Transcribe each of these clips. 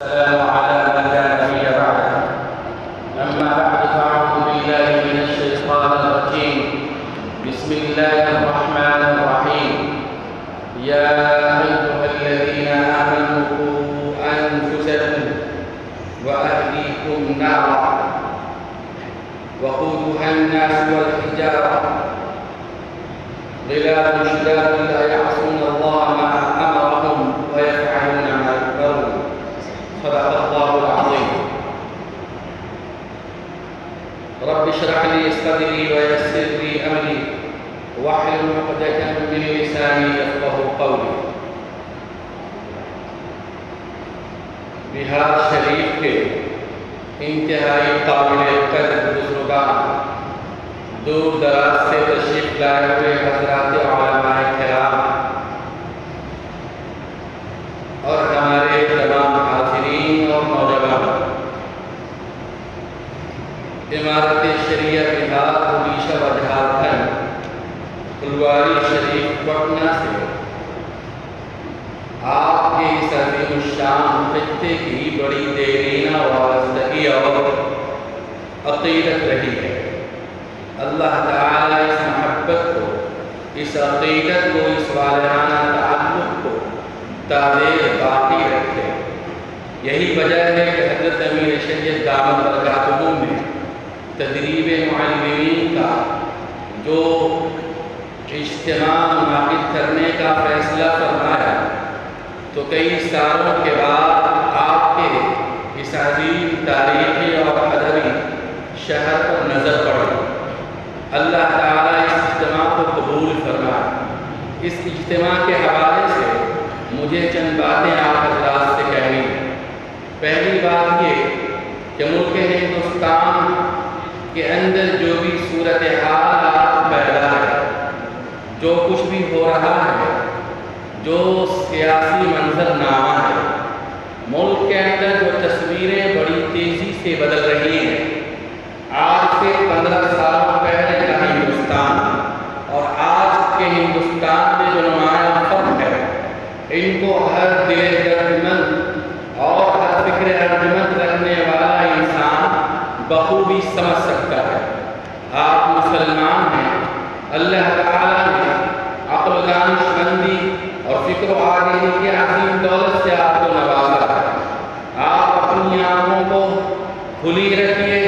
السلام على من لا نبي بعده. أما بعد فأعوذ بالله من الشيطان الرجيم. بسم الله الرحمن الرحيم. يا أيها الذين آمنوا قوا أنفسكم وأهليكم نارا وقودها الناس والحجارة غلاظ شداد لا يعصون الله ما أمرهم ويفعلون ما يؤمرون. صدق الله العظيم. رب اشرح لي صدري ويسر لي أمري واحلل عقدة من لساني يفقهوا قولي. بہار شریف کے انتہائی قابل قدر بزرگان، دور دراز سے تشریف لائے ہوئے حضرات علماء کرام اور ہمارے تمام حاضرین اور نوجوان، عمارت شریعہ بہار اڑیسہ و جھارکھنڈ پھلواری شریف پٹنہ سے آپ کے اس عظیم الشان خطے کی بڑی دیرینہ وابستگی اور عقیدت رہی ہے۔ اللہ تعالیٰ اس محبت کو، اس عقیدت کو، اس والہانہ تعلق کو تابع باقی رکھے۔ یہی وجہ ہے کہ حضرت امیر شریعت دامت برکاتہ نے تدریب معلمین کا جو اجتماع منعقد کرنے کا فیصلہ فرمایا تو کئی سالوں کے بعد آپ کے اس عظیم تاریخی اور ادبی شہر پر نظر پڑی۔ اللہ تعالیٰ اس اجتماع کو قبول فرمائے۔ اس اجتماع کے حوالے سے مجھے چند باتیں آپ حضرات سے کہنی ہیں۔ پہلی بات یہ کہ ملک ہندوستان کے اندر جو بھی صورتحال پیدا ہے، جو کچھ بھی ہو رہا ہے، جو سیاسی منظرنامہ ہے، ملک کے اندر جو تصویریں بڑی تیزی سے بدل رہی ہیں، آج سے 15 سال پہلے کا ہندوستان اور آج کے ہندوستان میں جو نمایاں فرق ہے، ان کو ہر دل دردمند اور ہر فکر ارجمند رکھنے والا انسان بخوبی سمجھ سکتا ہے۔ آپ مسلمان ہیں، اللہ تعالیٰ نے عقل و دانش مندی اور فکر و آگہی کی عظیم دولت سے آپ کو نوازا ہے۔ آپ اپنی آنکھوں کو کھلی رکھیے،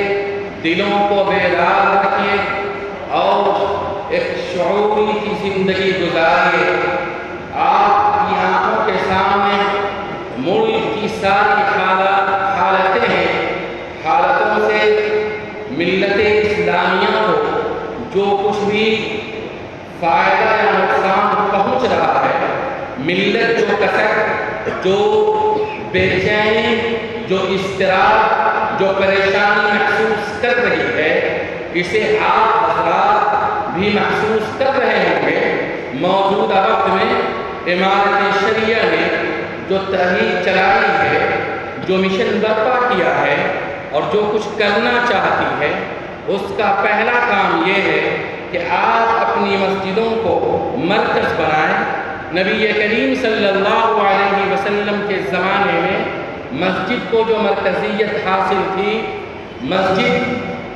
دلوں کو بیدار رکھیے اور ایک شعوری کی زندگی گزاریے۔ آپ کی آنکھوں کے سامنے ملک کی ساری حالتیں ہیں، حالتوں سے ملت اسلامیہ کو جو کچھ بھی فائدہ یا نقصان پہنچ رہا ہے، ملت جو کسر، جو بے چینی، جو اضطراب، جو پریشانی محسوس کر رہی ہے، اسے آپ حضرات بھی محسوس کر رہے ہوں گے۔ موجودہ وقت میں عمارت شریعہ نے جو تحریک چلائی ہے، جو مشن برپا کیا ہے اور جو کچھ کرنا چاہتی ہے، اس کا پہلا کام یہ ہے کہ آپ اپنی مسجدوں کو مرکز بنائیں۔ نبی کریم صلی اللہ علیہ وسلم کے زمانے میں مسجد کو جو مرکزیت حاصل تھی، مسجد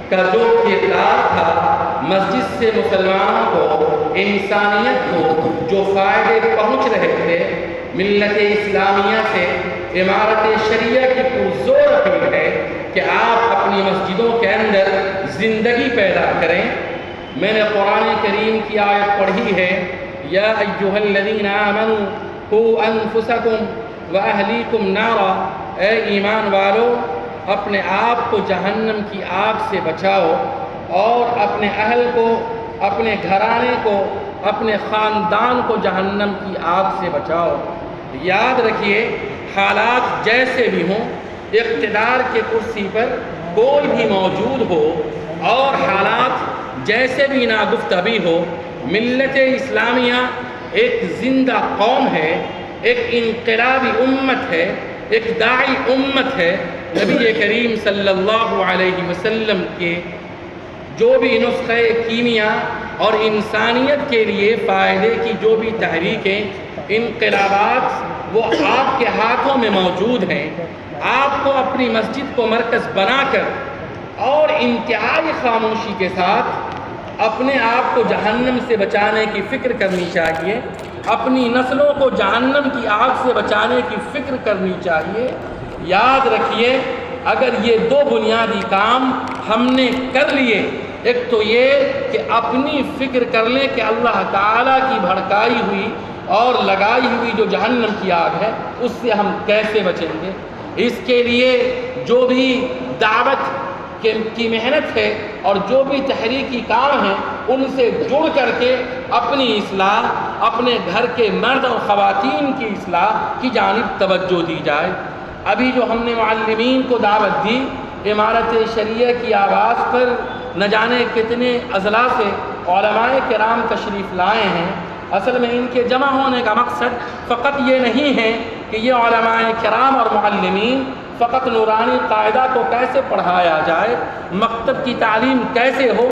کا جو کردار تھا، مسجد سے مسلمانوں کو، انسانیت کو جو فائدے پہنچ رہے تھے، ملت اسلامیہ سے عمارت شریعہ کی پرزور اپیل ہے کہ آپ اپنی مسجدوں کے اندر زندگی پیدا کریں۔ میں نے قرآن کریم کی آیت پڑھی ہے، یا ایھا الذین آمنوا قوا انفسکم واہلیکم نارا، اے ایمان والو اپنے آپ کو جہنم کی آگ سے بچاؤ اور اپنے اہل کو، اپنے گھرانے کو، اپنے خاندان کو جہنم کی آگ سے بچاؤ۔ یاد رکھیے، حالات جیسے بھی ہوں، اقتدار کے کرسی پر کوئی بھی موجود ہو اور حالات جیسے بھی ناگفتہ بھی ہو، ملت اسلامیہ ایک زندہ قوم ہے، ایک انقلابی امت ہے، ایک داعی امت ہے۔ نبی کریم صلی اللہ علیہ وسلم کے جو بھی نسخہ کیمیا اور انسانیت کے لیے فائدے کی جو بھی تحریکیں، انقلابات، وہ آپ کے ہاتھوں میں موجود ہیں۔ آپ کو اپنی مسجد کو مرکز بنا کر اور انتہائی خاموشی کے ساتھ اپنے آپ کو جہنم سے بچانے کی فکر کرنی چاہیے، اپنی نسلوں کو جہنم کی آگ سے بچانے کی فکر کرنی چاہیے۔ یاد رکھیے، اگر یہ دو بنیادی کام ہم نے کر لیے، ایک تو یہ کہ اپنی فکر کر لیں کہ اللہ تعالیٰ کی بھڑکائی ہوئی اور لگائی ہوئی جو جہنم کی آگ ہے اس سے ہم کیسے بچیں گے۔ اس کے لیے جو بھی دعوت کی محنت ہے اور جو بھی تحریکی کام ہیں ان سے جڑ کر کے اپنی اصلاح، اپنے گھر کے مرد اور خواتین کی اصلاح کی جانب توجہ دی جائے۔ ابھی جو ہم نے معلمین کو دعوت دی، امارت شریعہ کی آواز پر نہ جانے کتنے اضلاع سے علماء کرام تشریف لائے ہیں۔ اصل میں ان کے جمع ہونے کا مقصد فقط یہ نہیں ہے کہ یہ علماء کرام اور معلمین فقط نورانی قاعدہ کو کیسے پڑھایا جائے، مکتب کی تعلیم کیسے ہو،